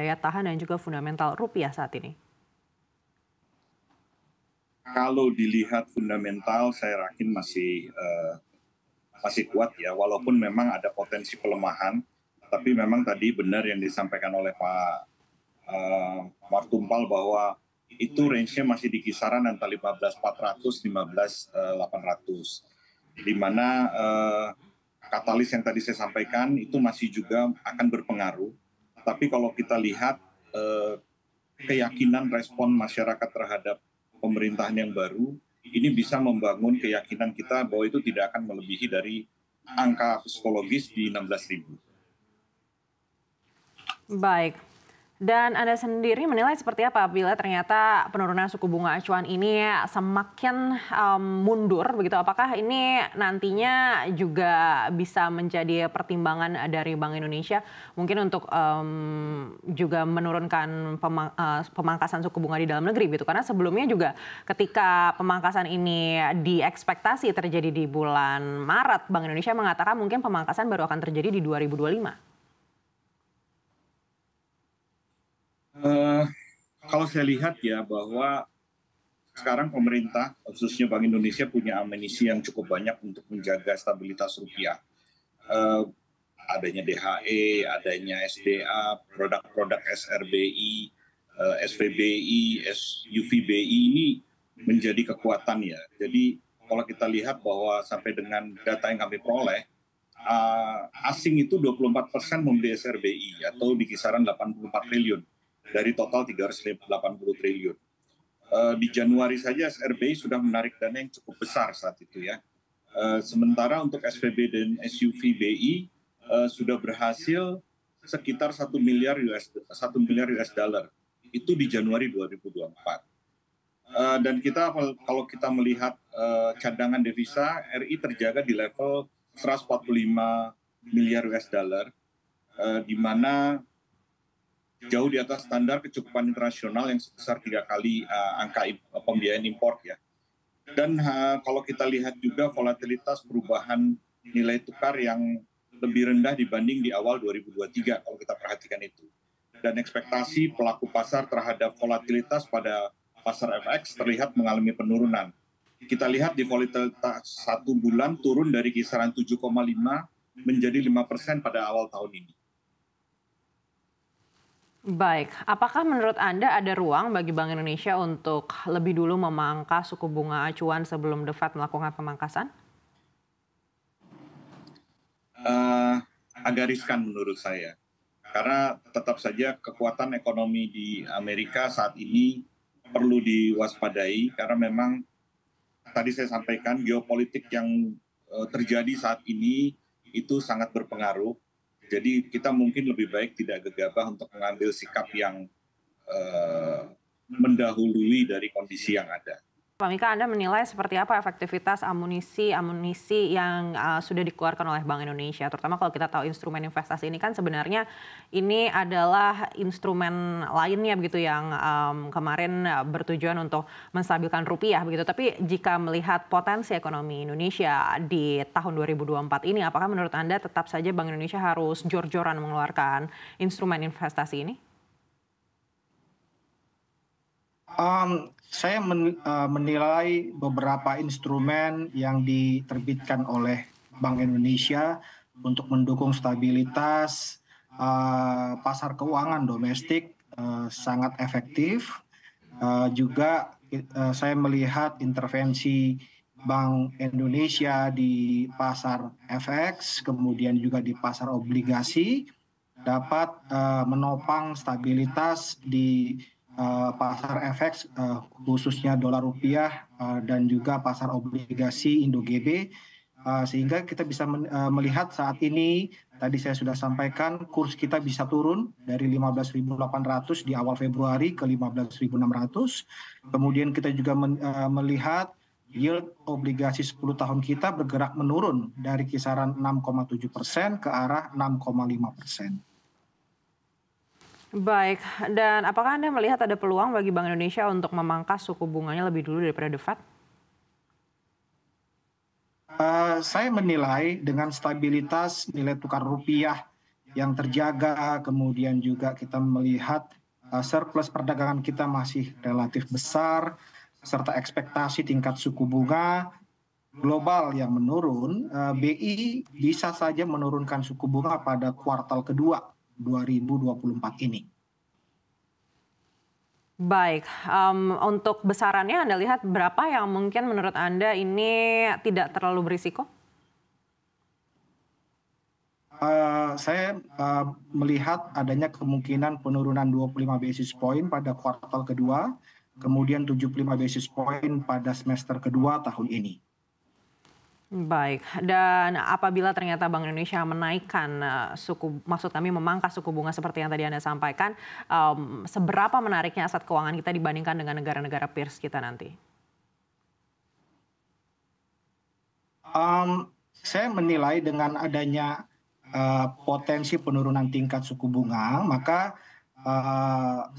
daya tahan dan juga fundamental rupiah saat ini? Kalau dilihat fundamental, saya yakin masih kuat ya, walaupun memang ada potensi pelemahan. Tapi memang tadi benar yang disampaikan oleh Pak Martumpal bahwa itu range-nya masih di kisaran antara 15.400 15.800, di mana katalis yang tadi saya sampaikan itu masih juga akan berpengaruh. Tapi kalau kita lihat keyakinan respon masyarakat terhadap pemerintahan yang baru, ini bisa membangun keyakinan kita bahwa itu tidak akan melebihi dari angka psikologis di 16.000. Baik. Dan Anda sendiri menilai seperti apa bila ternyata penurunan suku bunga acuan ini semakin mundur begitu? Apakah ini nantinya juga bisa menjadi pertimbangan dari Bank Indonesia mungkin untuk juga menurunkan pemangkasan suku bunga di dalam negeri gitu? Karena sebelumnya juga ketika pemangkasan ini diekspektasi terjadi di bulan Maret, Bank Indonesia mengatakan mungkin pemangkasan baru akan terjadi di 2025. Kalau saya lihat ya bahwa sekarang pemerintah, khususnya Bank Indonesia, punya amunisi yang cukup banyak untuk menjaga stabilitas rupiah. Adanya DHE, adanya SDA, produk-produk SRBI, SVBI, SUVBI ini menjadi kekuatan ya. Jadi kalau kita lihat bahwa sampai dengan data yang kami peroleh, asing itu 24% membeli SRBI atau di kisaran 84 triliun. Dari total 380 triliun. Di Januari saja SRBI sudah menarik dana yang cukup besar saat itu ya. Sementara untuk SVB dan SUVBI sudah berhasil sekitar 1 miliar US dollar. Itu di Januari 2024. Dan kalau kita melihat cadangan devisa, RI terjaga di level 145 miliar US dollar, di mana jauh di atas standar kecukupan internasional yang sebesar 3 kali angka pembiayaan impor ya. Dan kalau kita lihat juga volatilitas perubahan nilai tukar yang lebih rendah dibanding di awal 2023 kalau kita perhatikan itu. Dan ekspektasi pelaku pasar terhadap volatilitas pada pasar FX terlihat mengalami penurunan. Kita lihat di volatilitas 1 bulan turun dari kisaran 7,5 menjadi 5% pada awal tahun ini. Baik, apakah menurut Anda ada ruang bagi Bank Indonesia untuk lebih dulu memangkas suku bunga acuan sebelum The Fed melakukan pemangkasan? Agak riskan menurut saya. Karena tetap saja kekuatan ekonomi di Amerika saat ini perlu diwaspadai karena memang tadi saya sampaikan geopolitik yang terjadi saat ini itu sangat berpengaruh. Jadi kita mungkin lebih baik tidak gegabah untuk mengambil sikap yang mendahului dari kondisi yang ada. Pak Mika, Anda menilai seperti apa efektivitas amunisi yang sudah dikeluarkan oleh Bank Indonesia, terutama kalau kita tahu instrumen investasi ini kan sebenarnya ini adalah instrumen lainnya begitu yang kemarin bertujuan untuk menstabilkan rupiah begitu. Tapi jika melihat potensi ekonomi Indonesia di tahun 2024 ini, apakah menurut Anda tetap saja Bank Indonesia harus jor-joran mengeluarkan instrumen investasi ini? Saya menilai beberapa instrumen yang diterbitkan oleh Bank Indonesia untuk mendukung stabilitas pasar keuangan domestik sangat efektif. Juga saya melihat intervensi Bank Indonesia di pasar FX, kemudian juga di pasar obligasi dapat menopang stabilitas di pasar FX khususnya dolar rupiah dan juga pasar obligasi Indo-GB, sehingga kita bisa melihat saat ini tadi saya sudah sampaikan kurs kita bisa turun dari 15.800 di awal Februari ke 15.600. Kemudian kita juga melihat yield obligasi 10 tahun kita bergerak menurun dari kisaran 6,7% ke arah 6,5%. Baik, dan apakah Anda melihat ada peluang bagi Bank Indonesia untuk memangkas suku bunganya lebih dulu daripada The Fed? Saya menilai dengan stabilitas nilai tukar rupiah yang terjaga, kemudian juga kita melihat surplus perdagangan kita masih relatif besar, serta ekspektasi tingkat suku bunga global yang menurun, BI bisa saja menurunkan suku bunga pada kuartal kedua 2024 ini. Baik, untuk besarannya Anda lihat berapa yang mungkin menurut Anda ini tidak terlalu berisiko? Saya melihat adanya kemungkinan penurunan 25 basis point pada kuartal kedua, kemudian 75 basis point pada semester kedua tahun ini. Baik, dan apabila ternyata Bank Indonesia menaikkan maksud kami memangkas suku bunga seperti yang tadi Anda sampaikan, seberapa menariknya aset keuangan kita dibandingkan dengan negara-negara peers kita nanti? Saya menilai dengan adanya potensi penurunan tingkat suku bunga, maka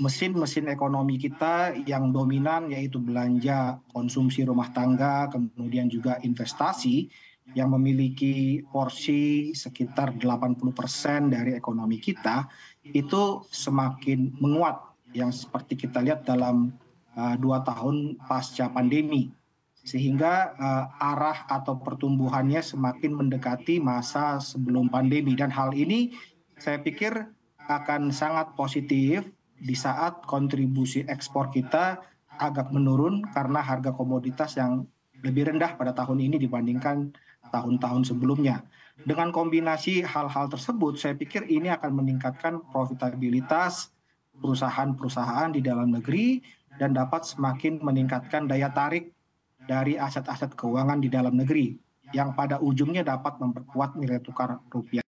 mesin-mesin ekonomi kita yang dominan yaitu belanja, konsumsi rumah tangga, kemudian juga investasi yang memiliki porsi sekitar 80% dari ekonomi kita itu semakin menguat yang seperti kita lihat dalam 2 tahun pasca pandemi. Sehingga arah atau pertumbuhannya semakin mendekati masa sebelum pandemi. Dan hal ini saya pikir akan sangat positif di saat kontribusi ekspor kita agak menurun karena harga komoditas yang lebih rendah pada tahun ini dibandingkan tahun-tahun sebelumnya. Dengan kombinasi hal-hal tersebut, saya pikir ini akan meningkatkan profitabilitas perusahaan-perusahaan di dalam negeri dan dapat semakin meningkatkan daya tarik dari aset-aset keuangan di dalam negeri yang pada ujungnya dapat memperkuat nilai tukar rupiah